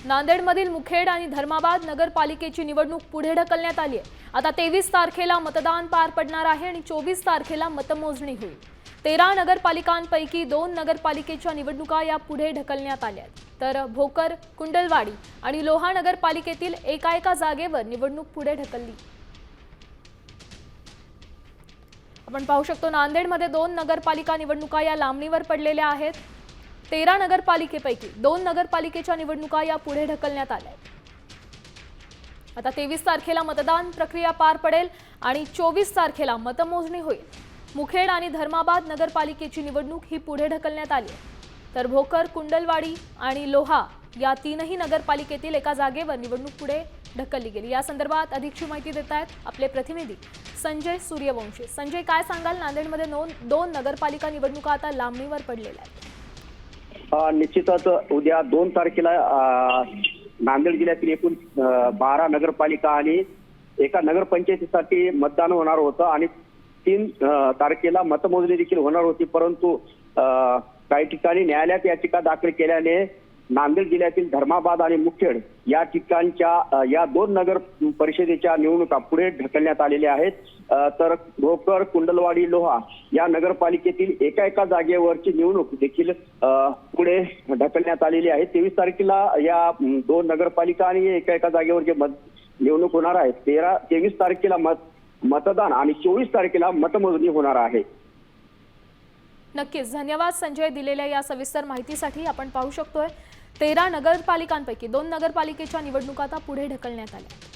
नांदेडमधील मुखेड आणि धर्माबाद नगरपालिकेची निवडणूक पुढे ढकलण्यात आली आहे। आता 23 तारखेला मतदान पार पडणार आहे आणि 24 तारखेला मतमोजणी होईल। 13 नगरपालिकांपैकी 2 नगरपालिकेच्या निवडणुका या पुढे ढकलण्यात आल्या आहेत। तर भोकर, कुंडलवाडी आणि लोहा नगरपालिकेतील एका जागेवर निवडणूक पुढे ढकलली। आपण पाहू शकतो नांदेडमध्ये 2 नगरपालिका निवडणुका या लांबणीवर पडलेल्या आहेत। 13 नगरपालिकेपैकी 2 नगरपालिकेच्या निवडणुका या पुढे ढकलण्यात आल्या आहेत। आता 23 तारखेला मतदान प्रक्रिया पार पडेल आणि 24 तारखेला मतमोजणी होईल। मुखेड आणि धर्माबाद नगरपालिकेची निवडणूक ही पुढे ढकलण्यात आली आहे। तर भोकर, कुंडलवाडी आणि लोहा या तीनही नगरपालिकेतील एका जागेवर निवडणूक पुढे ढकलली गेली। या संदर्भात अधिकची माहिती देत आहेत आपले प्रतिनिधी संजय सूर्यवंशी। संजय, काय सांगाल? नांदेडमध्ये 2 नगरपालिका निवडणुका आता लांबणीवर पडलेल्या आहेत। निश्चितच उद्या 2 तारखेला नांदेड जिल्ह्यातील एकूण 12 नगरपालिका आणि एका नगरपंचायतीसाठी मतदान होणार होतं आणि 3 तारखेला मतमोजणी देखील होणार होती। परंतु काही ठिकाणी न्यायालयात याचिका दाखल केल्याने नांदेड जिल्ह्यातील धर्माबाद आणि मुखेड या ठिकाणच्या या 2 नगर परिषदेच्या निवडणुका पुढे ढकलण्यात आलेल्या आहेत। तर भोकर, कुंडलवाडी, लोहा या नगरपालिकेतील एका जागेवरची निवडणूक देखील पुढे ढकलण्यात आलेली आहे। 23 तारखेला या 2 नगरपालिका आणि एका जागेवर जे निवडणूक होणार आहे, 23 तारखेला मतदान आणि 24 तारखेला मतमोजणी होणार आहे। नक्कीच, धन्यवाद संजय दिलेल्या या सविस्तर माहितीसाठी। आपण पाहू शकतोय 13 नगरपालिकांपैकी 2 नगरपालिकेच्या निवडणुका आता पुढे ढकलण्यात आल्या।